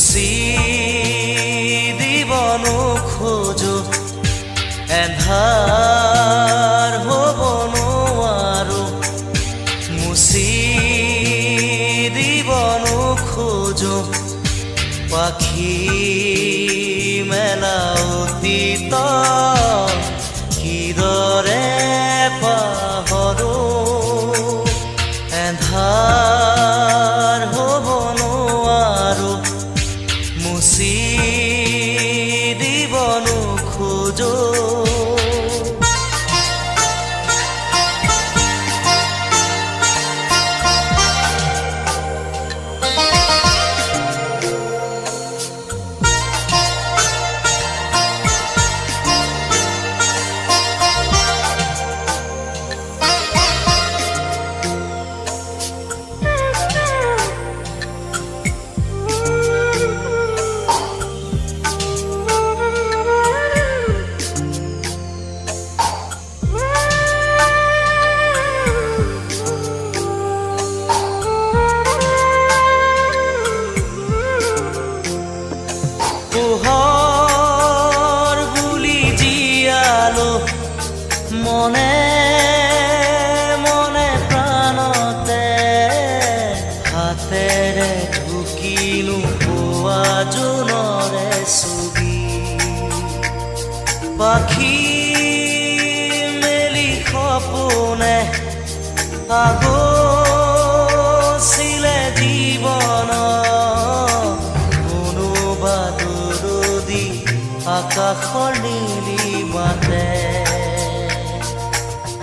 মুচি দিবনো খোজো এন্ধাৰ হ'ব নোৱাৰো মুচি দিবনো খোজো পাখি মেলা অতীত কিদৰে পাহৰো এন্ধাৰ হ'ব নোৱাৰো মুচি দিবনো খোজো পোহৰ বুলি জীয়ালো মনে মনে প্ৰাণতে হাতেৰে ঢুকিনো পোৱা জোনৰে ছবি পাখি মেলি সপোনে আগছিলে জীৱন আকাশৰ নীলিমাতে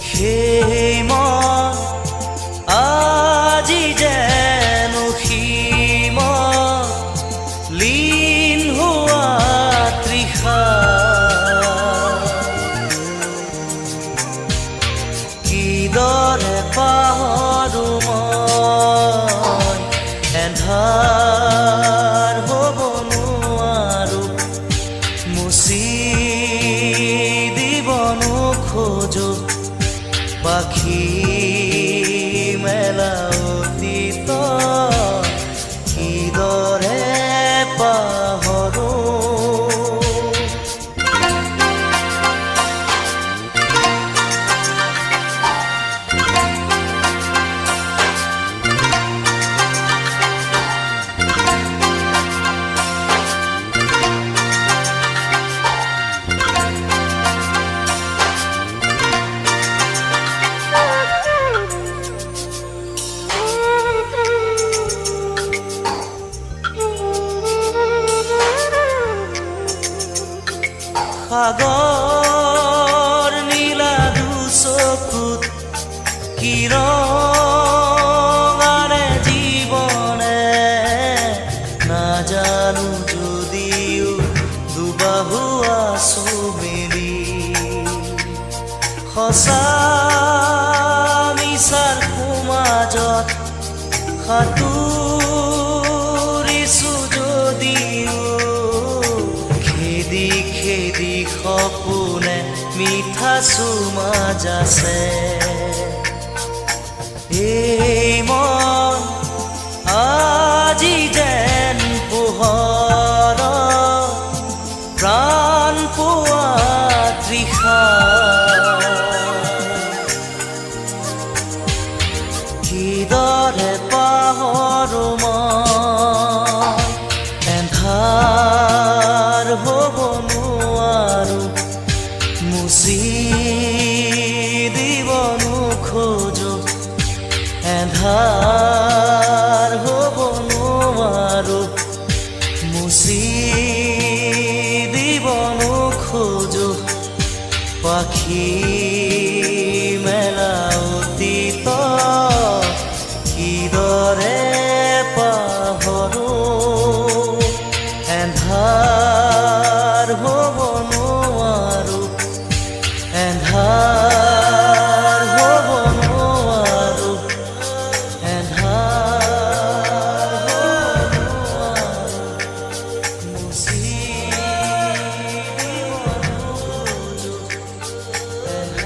সেই মন আজি যেন সীম লীন হোৱা তৃষা কিদৰে পাহৰো মই এন্ধাৰ হ'ব নোৱাৰো মুচি দিবনো খোজো পাখি মেলা অতীত কিদৰে পাহৰো সাগৰ নীলা দুচকুত কিৰণাৰে জীৱনে নাজানো যদিও দুবাহু আছো মেলি সঁচা মিছাৰ সমাজত সাঁতুৰিছো যদিও খেদি খেদি সপোনে মিঠা চুমা যাছে এই মন আজি যেন পোহৰ প্ৰাণ পোৱা তৃষা কিদৰে পাহৰো মই এন্ধাৰ হ'ব নোৱাৰো মুচি দিবনো খোজো এন্ধাৰ হ'ব নোৱাৰো মুচি দিবনো খোজো পাখি মেলা অতীত কিদৰে পাহৰো এন্ধাৰ হ'ব নোৱাৰো এন্ধাৰ হ'ব নোৱাৰো এন্ধাৰ হ'ব নোৱাৰো মুচি দিবনো খোজো এন্ধাৰ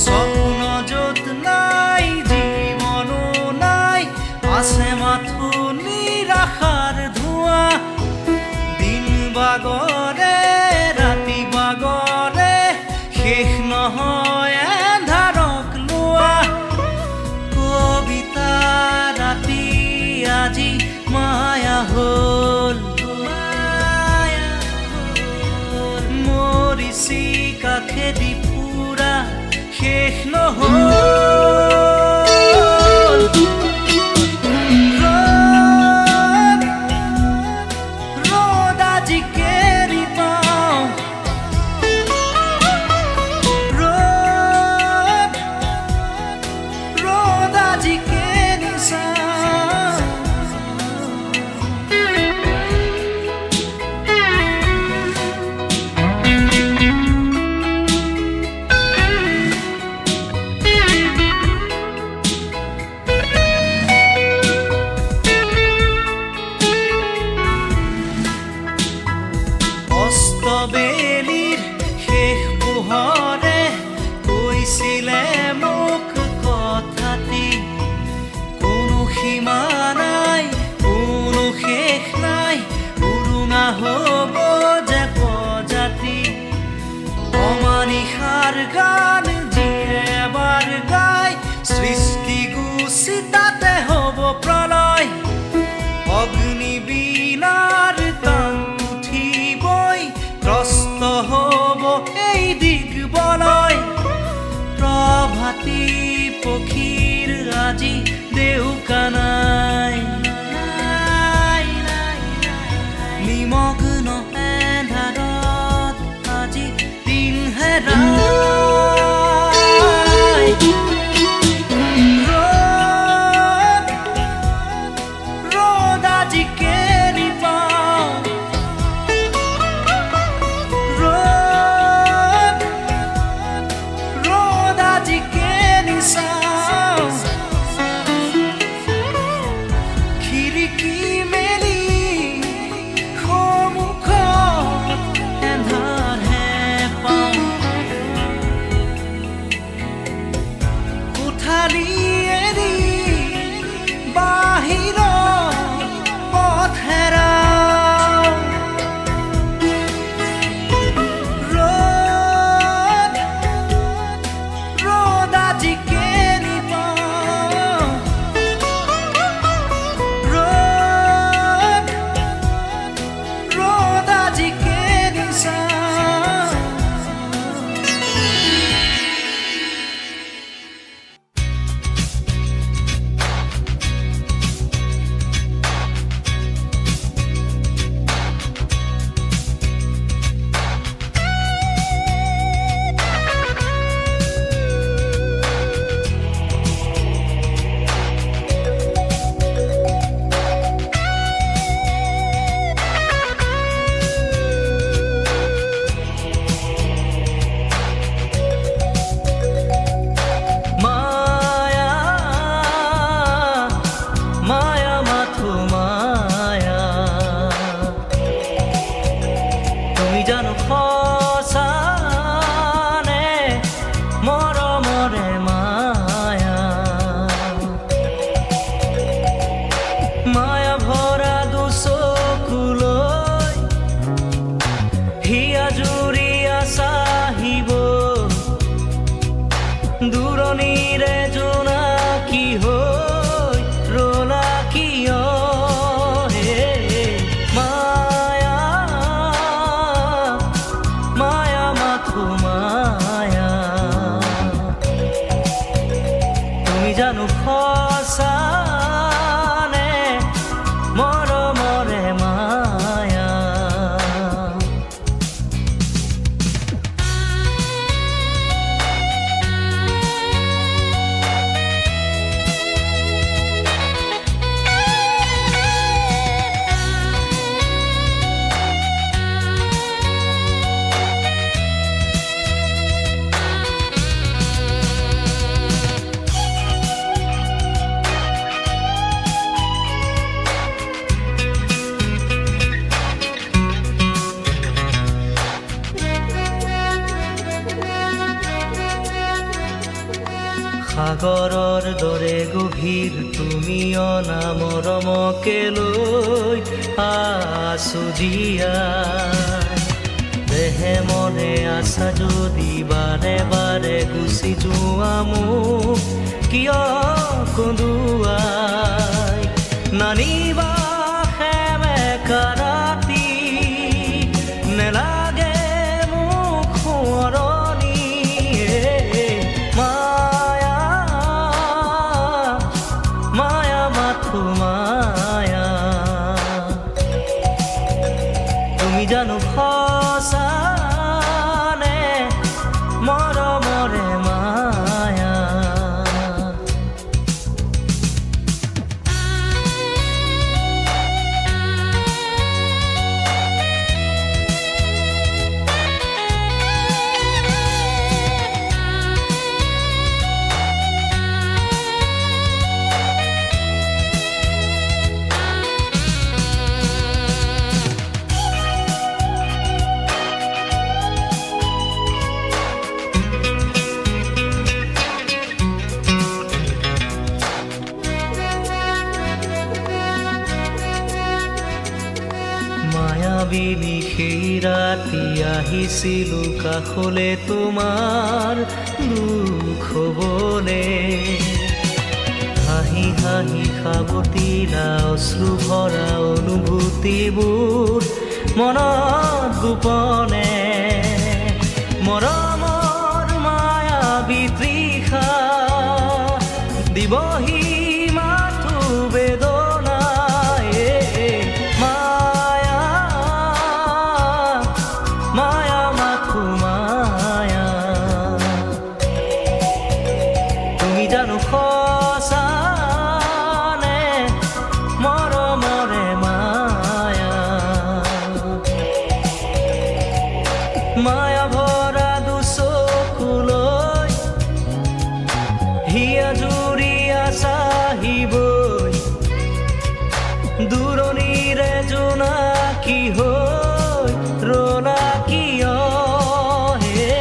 স্বপ্ন য'ত নাই জীৱনো নাই, আছে মাথো নিৰাশাৰ ধোঁৱা। দিন বাগৰে ৰাতি বাগৰে, শেষ নহয় এন্ধাৰক লোৱা। কবিতা ৰাতি আজি মায়া হ'ল, মৰিছি কাষেদি ফুৰা শেষ নহ'ল। ৰ'দ আজি কেৰি পাওঁ, ৰ'দ আজি কেৰি চাওঁ। অস্তবেলিৰ শেষ পোহৰে কৈছিলে মোক কথাটি, কোনো সীমা নাই কোনো শেষ নাই, উৰুঙা হ'ব যে প্ৰজাতি। অমানিশাৰ গান যিয়ে এবাৰ গায়, সৃষ্টি গুচি তাতে হ'ব প্ৰলয়। অগ্নিবীণাৰ তান উঠিবই, ত্ৰস্ত হ'ব এই দিগবলয়। প্ৰভাতী পক্ষীৰ আজি দেউকা নাই, নিমগ্ন এন্ধাৰত আজি দিন হেৰাই। ৰ'দ আজি কেৰি পাওঁ, ৰ'দ আজি কেৰি চাওঁ। খিৰিকী মেলি সন্মুখত এন্ধাৰহে পাওঁ। সাগৰৰ দৰে গভীৰ তুমি অনামৰমকে লৈ আছো জীয়াই দেহে মনে আছা যদি বাৰে বাৰে গুচি যোৱা মোক কিয় কন্দুৱাই নানিবা সেমেকা ৰাতি নেলাগে মোক সোঁৱৰণি মায়া মায়া মাথো মায়া তুমি জানো সঁচানে মৰমৰে মায়া মায়াবিনী সেই ৰাতি আহিছিলো কাষলে তোমাৰ দুখ হবলে হাঁহি হাঁহি সাৱটিলা অশ্ৰু ভৰা অনুভূতিবোৰ মনত গোপনে মৰমৰ মায়াবী তৃষা দিবহি মাথো বেদনাই মায়া মায়া মাথো মায়া তুমি জানো সঁচানে মৰমৰে মায়া মায়া ভৰা দুচকুলৈ হিয়া জুৰিয়া চাহিবই দূৰণিৰে জোনাকী হৈ ৰলা কিয় হে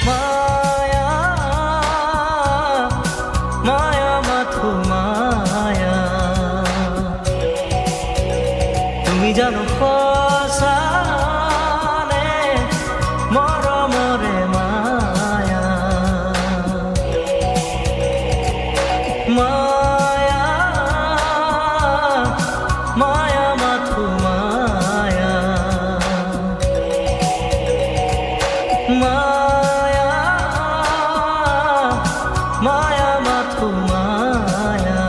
মায়া মায়া মাথো মায়া তুমি জানো সঁচানে মৰমৰে মায়া মায়া মায়া মাথো মায়া মায়া মায়া মাথো মায়া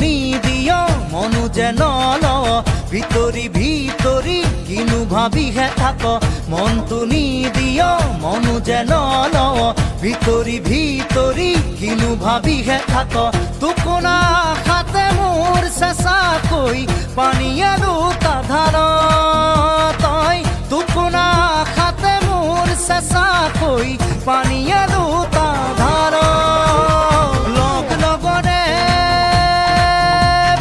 নিদিয় মনু যে নল ভিতৰি ভিতৰি কিনো ভাবিহে থাক মনটো নিদিয় মনু যে নল ভিতৰি ভিতৰি কিনো ভাবিহে থাক টোকোনা আশাতে মোৰ চেঁচাকৈ পানীয়ে দুটা ধাৰ তই টোকোনা আশাতে মোৰ চেঁচাকৈ পানীয়ে দুটা ধাৰ লগ লগৰে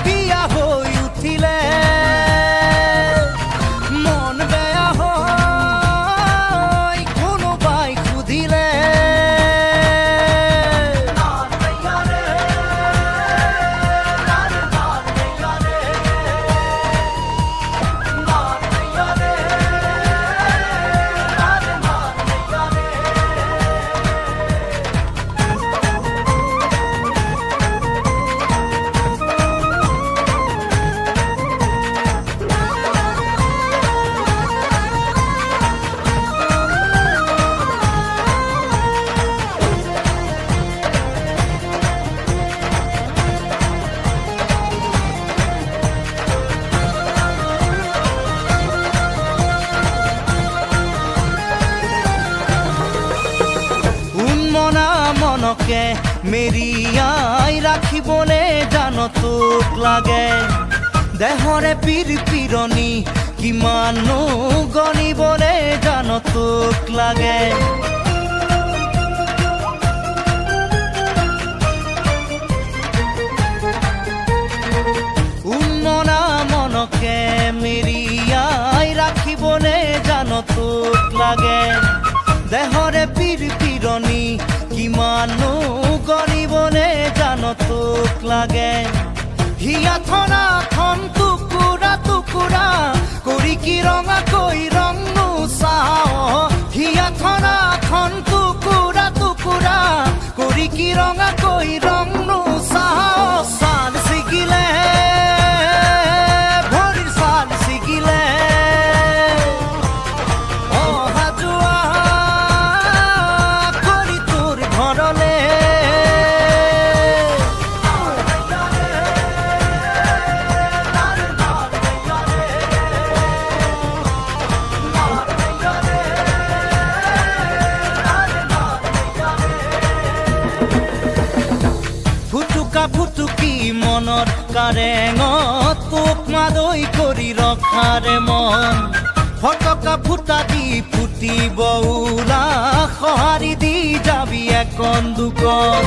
বিয়া হৈ উঠিলে মন বেয়া হয় কোনোবাই সুধিলে মনকে মেৰিয়াই ৰাখিবলে জান তোক লাগে দেহৰে পীৰ পীৰণি কিমানো গণিবলে জান তোক লাগে উন্মনা মনকে মেৰিয়াই ৰাখিবলে জান তোক লাগে দেহৰে পীৰ পীৰণি কিমানো গণিবলে জান তোক লাগে হিয়াথনা খন টুকুৰা টুকুৰা কৰি কি ৰঙাকৈ ৰং চাওঁ হিয়াথনা খন টুকুৰা টুকুৰা কৰি কি ৰঙাকৈ ৰং চাওঁ ছাল ছিগিলে ভৰিৰ ছাল ছিগিলে অহা যোৱা কৰি তোৰ ঘৰলে ফুটুকা ফুটুকি মনত কাৰেঙত তোক মাদৈ কৰি ৰখাৰে মন ফটকা ফুটা দি ফুটিব ওলা সঁহাৰি দি যাবি একন দুকন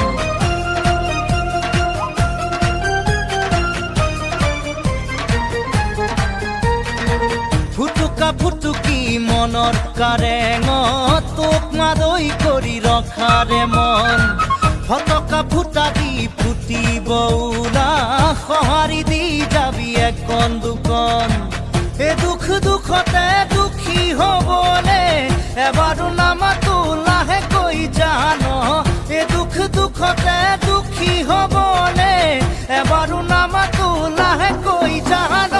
ফুটুকা ফুটুকি মনৰ কাৰেঙত তোক মাদৈ কৰি ৰখাৰে মন ফটকা ফুটা দি ফুটিব ওলা সঁহাৰি দি যাবি একন দুকন এ দুখ দুখতে দুখী হবলে এবাৰো নামাতো লাহেকৈ জান এ দুখ দুখতে দুখী হবলে এবাৰো নামাতো লাহেকৈ জান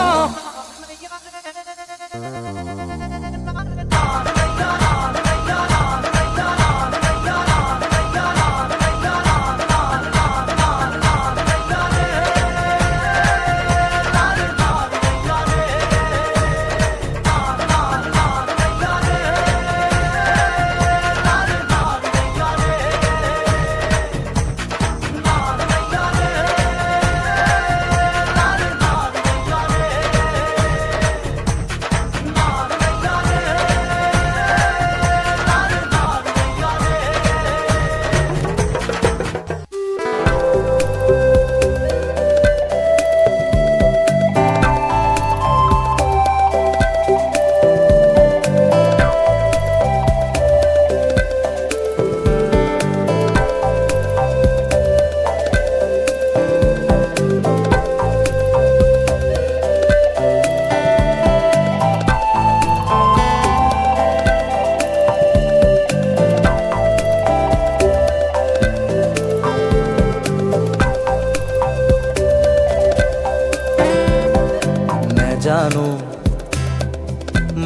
জানো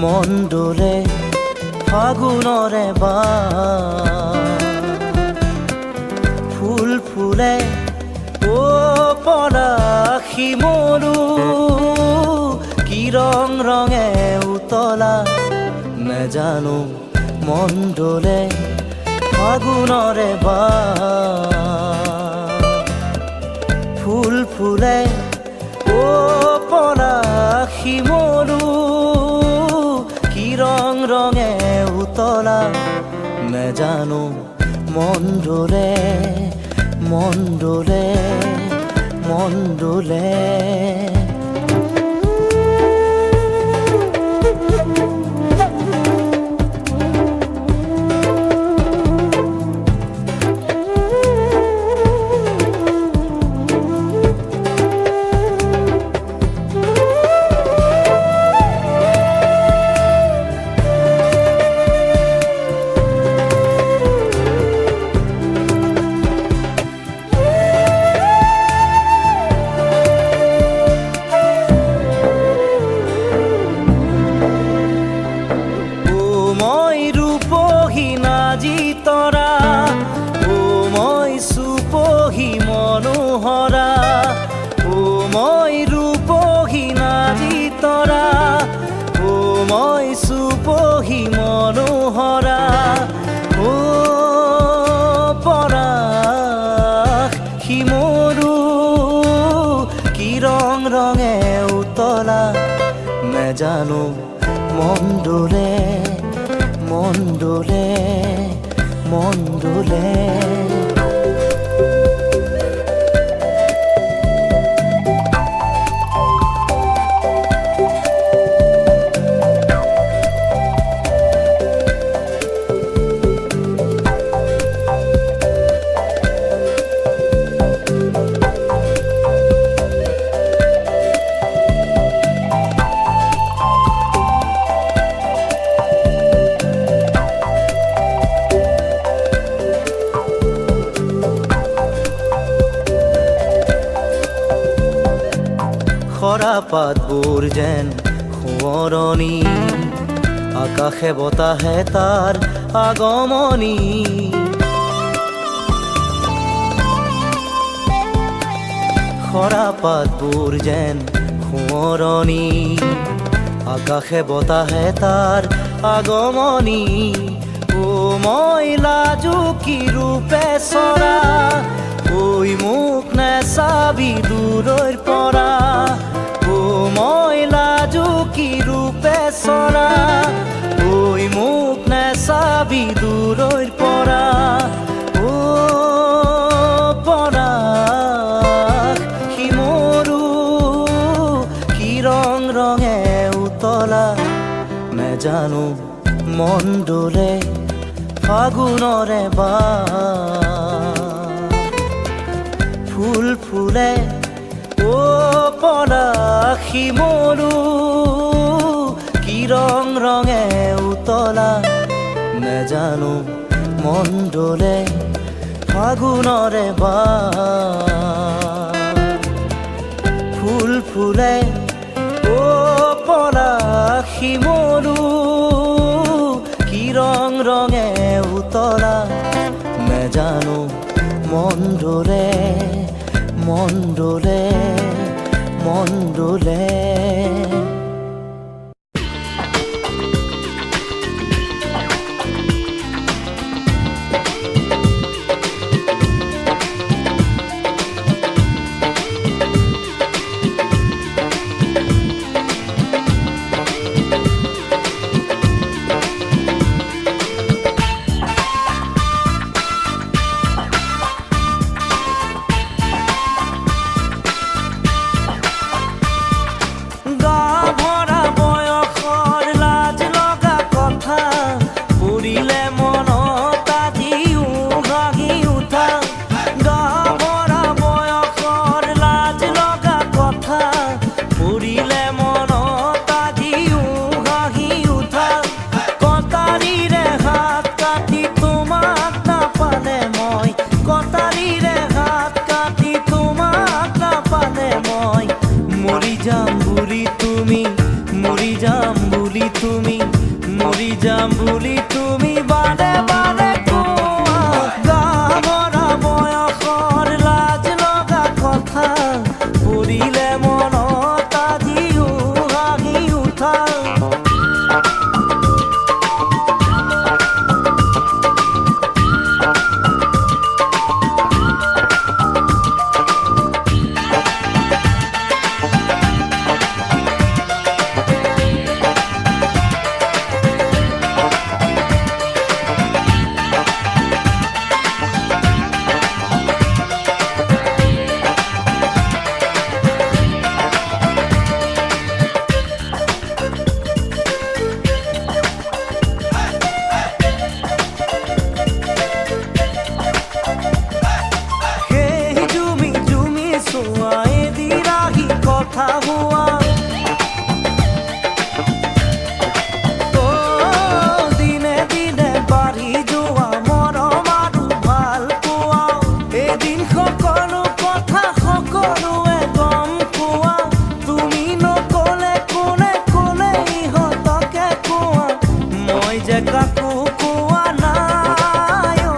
মন ডোলে ফাগুনৰে ফুল ফুলে ও পলাশ শিমলু কি ৰং ৰঙে উতলা নেজানো মন ডোলে ফাগুনৰে বাহ ফুল ফুলে অ পলাশ শিমলু কি ৰং ৰঙে উতলা নেজানো মন ডোলে মন ডোলে মন ডোলে মনোহৰা ও মই ৰূপহীনা জিতৰা ও মই সুপহী মনোহৰা ও পৰাশ শিমলু কি ৰং ৰঙে উতলা নেজানো মন ডোলে মন ডোলে মন ডোলে খৰা পাতবোৰ যেন সোঁৱৰণি আকাশে বতাহে তাৰ আগমনি খৰা পাতবোৰ যেন সোঁৱৰণি আকাশে বতাহে তাৰ আগমনি ও মই লাজুকী ৰূপে চৰা ঐ মোক নেচাবি দূৰৈৰ পৰা ও মই লাজুকী ৰূপে চৰা ঐ মোক নেচাবি দূৰৈৰ পৰা ও পৰাশ শিমলু কি ৰং ৰঙে উতলা নেজানো মন ডোলে ফাগুনৰে বাহ ফুল ফুলে ও পলাশ শিমলু কি ৰং ৰঙে উতলা নেজানো মন ডোলে ফাগুনৰে বাহ ফুল ফুলে ও পলাশ শিমলু কি ৰং ৰঙে উতলা নেজানো মন ডোলে মন ডোলে মন ডোলে কথা হোৱা দিনে দিনে বাঢ়ি যোৱা মৰম আৰু ভাল পোৱা এদিন সকলো কথা সকলোৱে গম পোৱা তুমি নকলে কোনে কোনে ইহঁতকে কোৱা মই যে কাকো কোৱা নাই ঐ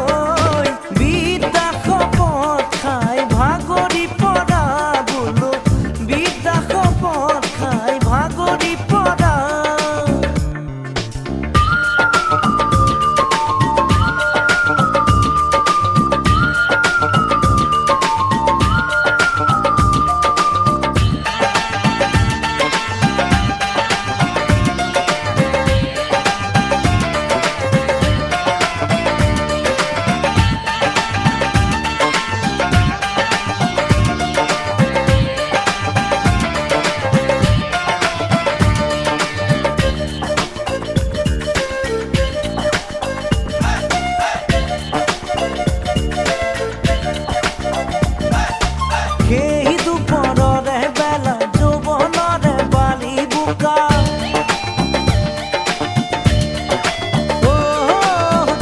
বিদ্যা শপত খাই ভাগৰি পৰা বোলো বিদ্যা শপত খাই ভাগৰি পৰা সেই দুপৰৰে বেলা যৌৱনৰে বালি বোকা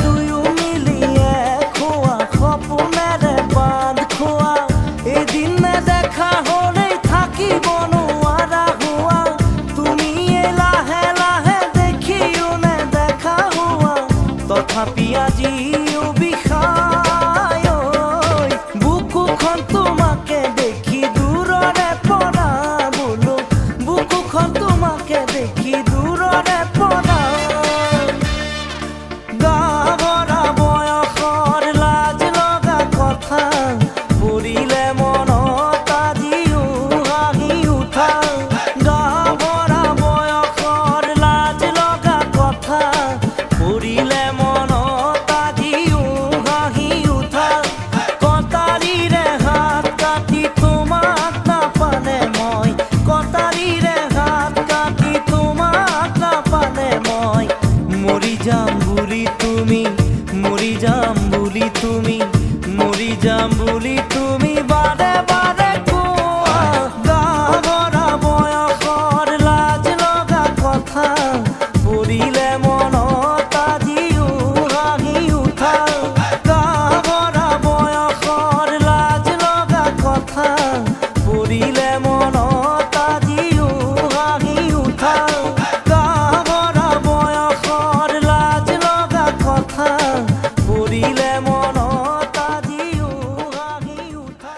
দুয়ো মিলিয়ে খোৱা সপোনেৰে বান্ধ খোৱা এদিন নেদেখা হ'লেই থাকিব নোৱাৰা হোৱা তুমি লাহে লাহে দেখিও নেদেখা হোৱা তথাপি আজিও বিষায় বুকুখন তোমাকে দেখি দূৰৰে পৰা বোলো বুকুখন তোমাকে দেখি দূৰৰে পৰা গাভৰা বয়সৰ লাজ লগা কথা পৰিলে মনত আজিও হাঁহি উঠা গাভৰা বয়সৰ লাজ লগা কথা পৰিলে মনত আজিও হাঁহি উঠা কটাৰীৰে হাত কাটি তোমাক নাপালে মই কটাৰীৰে হাত কাটি তোমাক নাপালে মই মৰি যাম বুলি তুমি মৰি যাম বুলি তুমি মৰি যাম বুলি তুমি বাৰে বাৰে কোৱা গাভৰা বয়সৰ লাজ লগা কথা পৰিলে মনত আজিও হাঁহি উঠা গাভৰা বয়সৰ লাজ লগা কথা পৰিলে মনত আজিও হাঁহি উঠা গাভৰা বয়সৰ লাজ লগা কথা পৰিলে মনত আজিও হাঁহি উঠা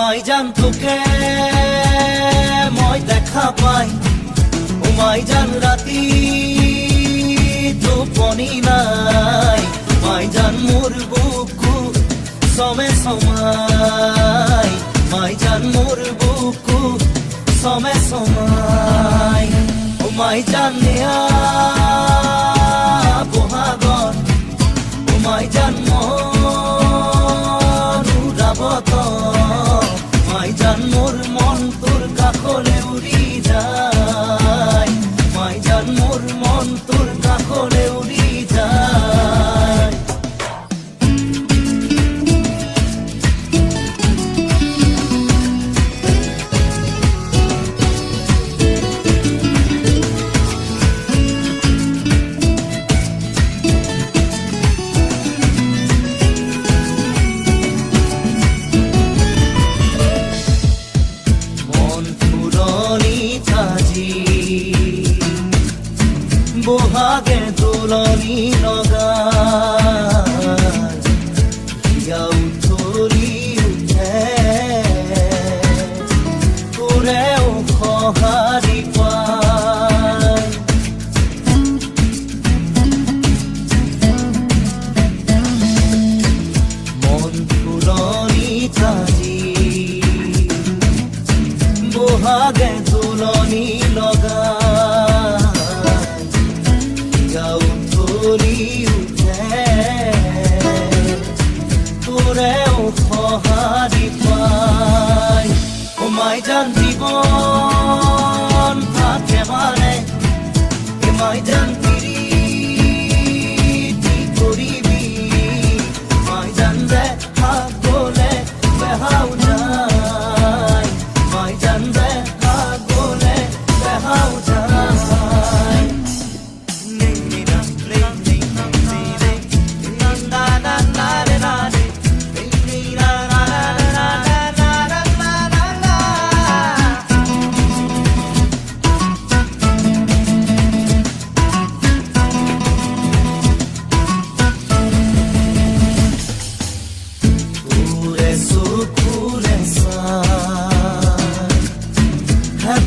মাই জান তোকে মই দেখা পাই ও মাই জান রাতি টোপনি নাই মাই জান মোর বুকু সমে সমাই মাই জান মোর বুকু সমে সমাই ও মাই জান নিয়া বহাগর ও মাই জান মনুরাবত মাই জান মোর মন তোর কাখলে উড়ি যায় মাই জান মোর মন তোর কাখলে উড়ি যায় বহাগে দোলনি লগাই হিয়া উঠলি উঠে তোৰেও সঁহাৰি পাই মন ফুলনি তাজি বহাগে দোলনি লগাই সঁহাৰি পাই ও মাই জান জীৱন থাকে মানে এ মাই জান পিৰিতি কৰিবি মাই জান যে গলে বেহাও যায় মাই জান যে গলে বেহাও যায়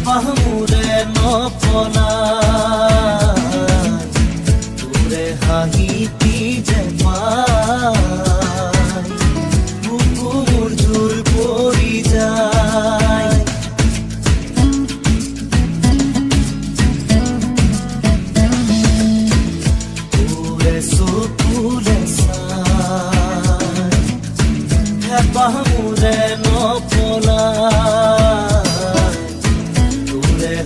পাহমুৰে নপলাই তোৰে হাঁহিতি যে পাই বুকু মোৰ জোৰ পৰি যায় তোৰে চকুৰে চাই পাহমুৰে নপলাই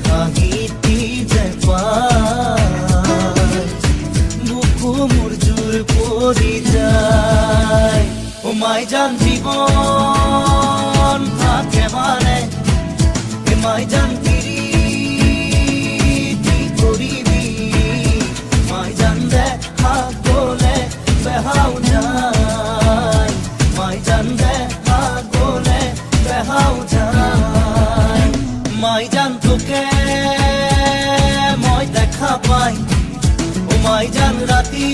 হাঁহিতি যে পাই বুকু মোৰ জোৰ পৰি যায় ও মাই জান জীৱন থাকে মানে এ মাই জান পিৰিতি কৰিবি মাই জান দেখা গলে বেহাও যায় মাই জান দেখা গলে বেহাও যায় মাই জান তোকে মই দেখা পাই ও মাই জান রাতি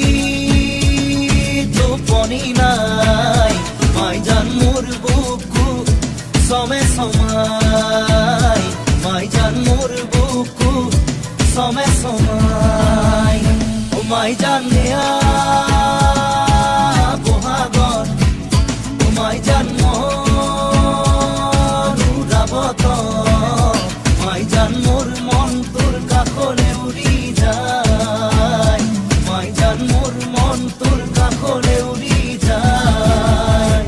টোপনি নাই মাই জান মোর বুকু সমে সমাই মাই জান মোর বুকু সমে সমাই ও মাই জান নিয়া বহাগর ও মাই জান মনুরাবত মাই জান মোর মন তোর কাখলে উড়ি যায় মাই জান মোর মন তোর কাখলে উড়ি যায়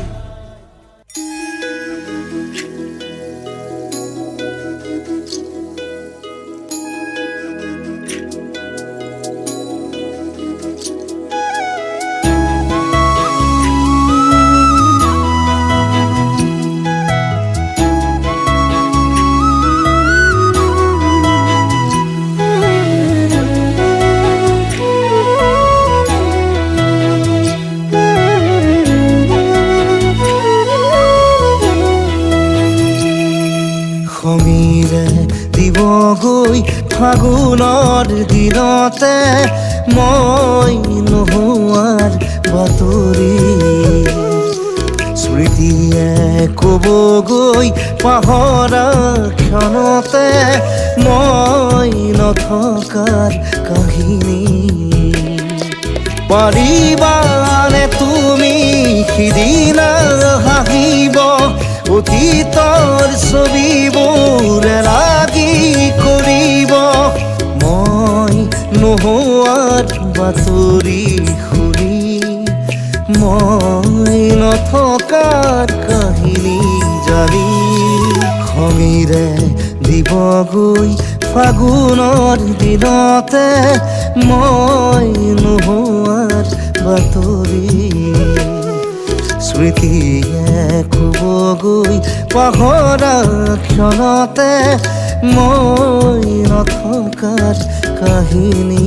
গৈ ফাগুনৰ দিনতে মই নোহোৱাৰ বাতৰি স্মৃতিয়ে ক'বগৈ পাহৰা ক্ষণতে মই নথকাৰ কাহিনী পাৰিবানে তুমি সিদিনা হাঁহিব অতীতৰ ছবিবোৰ লাগি কৰিব মই নোহোৱাৰ বাতৰি শুনি মই নথকাৰ কাহিনী জানি খঙেৰে দিবগৈ ফাগুনৰ দিনতে মই নোহোৱাৰ বাতৰি স্মৃতিয়ে ক'বগৈ পাহৰা ক্ষণতে মই নথকাৰ কাহিনী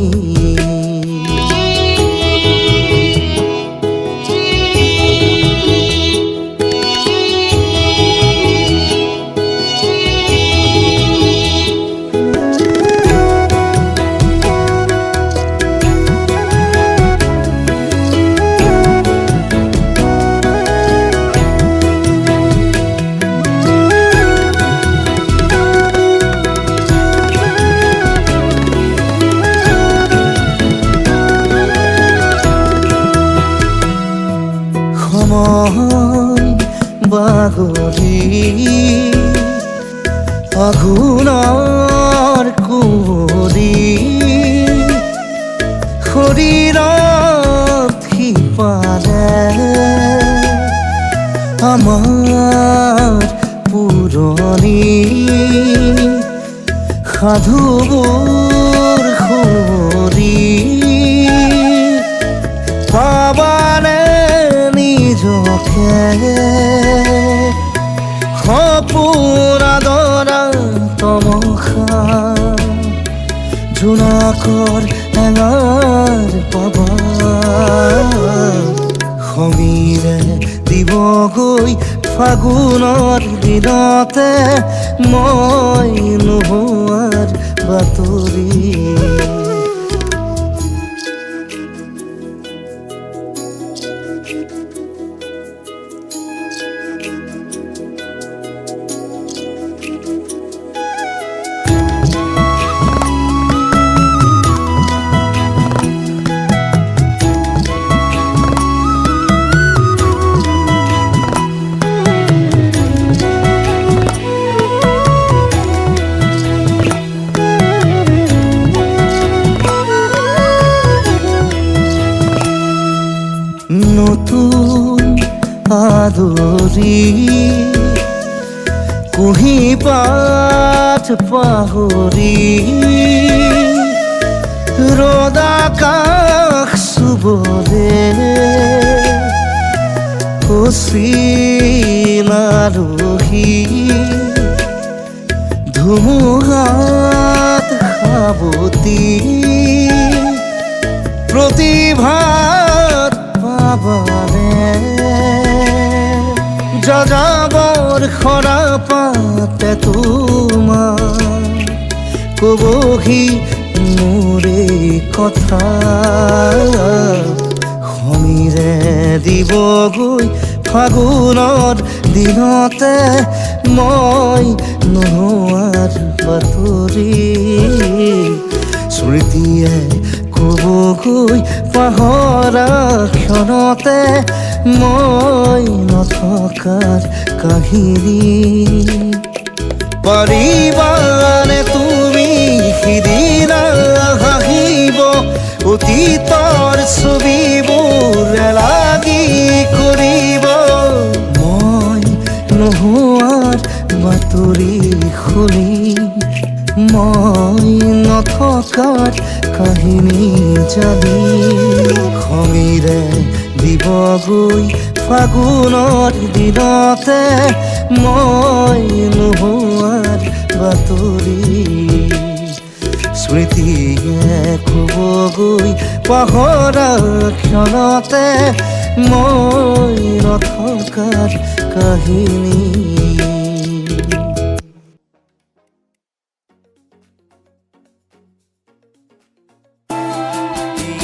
বাগৰি ফাগুনৰ কুঁৱৰী শৰীৰত সিপাৰে আমাৰ পুৰণি সাধুবোৰ সুৰি পাবানে নিজকে সপোন আদৰা তমসা জোনাকৰ এঙাৰ পাবা খঙেৰে দিবগৈ ফাগুনৰ দিনতে মই নোহোৱাৰ বাতৰি নতুন আদৰি কুঁহি পাত পাহৰি ৰ'দ আকাশ চুবলে কচিল আলহী ধুমুহাত সাৱতি প্ৰতিভাত পাবানে যাযাবৰ সৰা পাতে তোমাৰ ক'বহি মোৰে কথা খঙেৰে দিবগৈ ফাগুনৰ দিনতে মই নোহোৱাৰ বাতৰি স্মৃতিয়ে ক'বগৈ পাহৰা ক্ষণতে মই নথকাৰ কাহিনী পাৰিবানে তুমি সিদিনা হাঁহিব অতীতৰ ছবিবোৰ লাগি কৰিব মই নোহোৱাৰ বাতৰি শুনি মই নথকাৰ কাহিনী জানি খঙেৰে দিবগৈ ফাগুনৰ দিনতে মই নোহোৱাৰ বাতৰি স্মৃতিয়ে ক'বগৈ পাহৰা ক্ষণতে মই নথকাৰ কাহিনী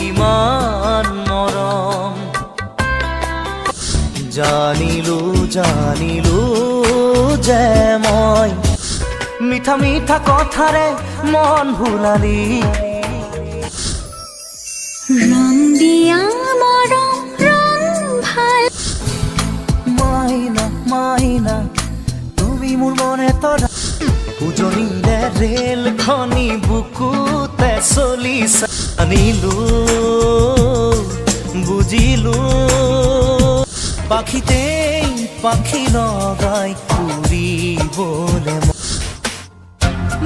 ইমান মৰম জানিলো জানিলো যে মই মিঠা মিঠা কথাৰে মন ভুলালি ৰং দিয়া মৰম ৰং ভাল মাইনা মাইনা তুমি মোৰ মনে তৰা উজনিৰে ৰেলখনি বুকুতে চলিছা আনিলো বুজিলো পাখিতেই পাখি লগাই ফুৰিবলে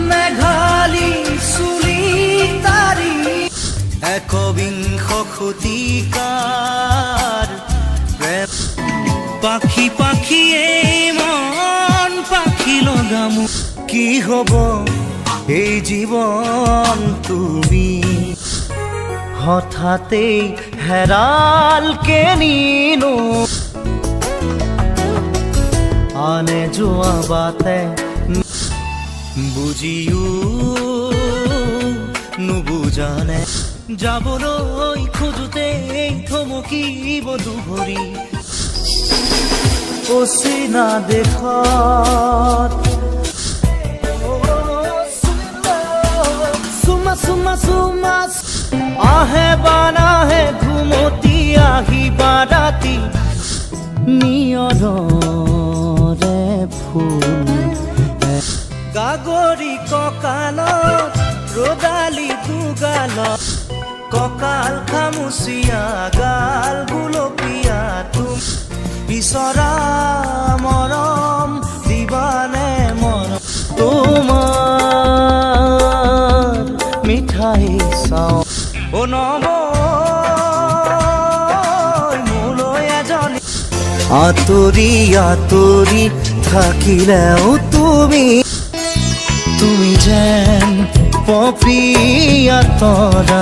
মেঘালী চুলি তাৰি একবিংশ শতিকাৰ প্ৰেম পাখি পাখিয়ে মন পাখি লগামো কি হব এই জীৱন তুমি হঠাতেই হেৰাল কেনিনো আনে যোৱা বাটে বুজিও নুবুজানে যাবলৈ খোজোতেই থমকিব দুভৰি অচিনা দেশত চুমা চুমা চুমা আহে বানাহে ঘুমতি আহিবা ৰাতি নিয়ৰে ফুল গাগৰি কঁকালত ৰদালি দুগালত কঁকাল খামুচিয়া গাল গুলপীয়া তুম বিচৰা মৰম দিবানে মৰম তোমাৰ মিঠাই চাওঁ অ নব মোলৈ এজনী আঁতৰি আঁতৰি থাকিলেও তুমি যেন পপিয়া তৰা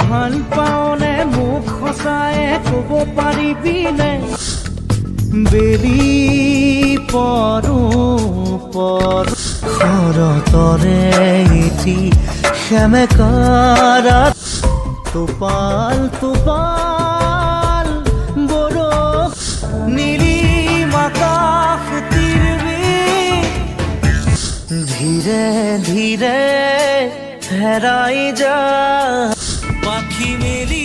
ভাল পাওনে মোক সঁচাই ক'ব পাৰিবিনে বেলি পৰো পৰো শৰতৰে এটি সেমেকাৰাত টোপাল টোপাল বৰষ নীলিম আকাশ তিৰবি ধীৰে ধীৰে হেৰাই যা পাখি মেলি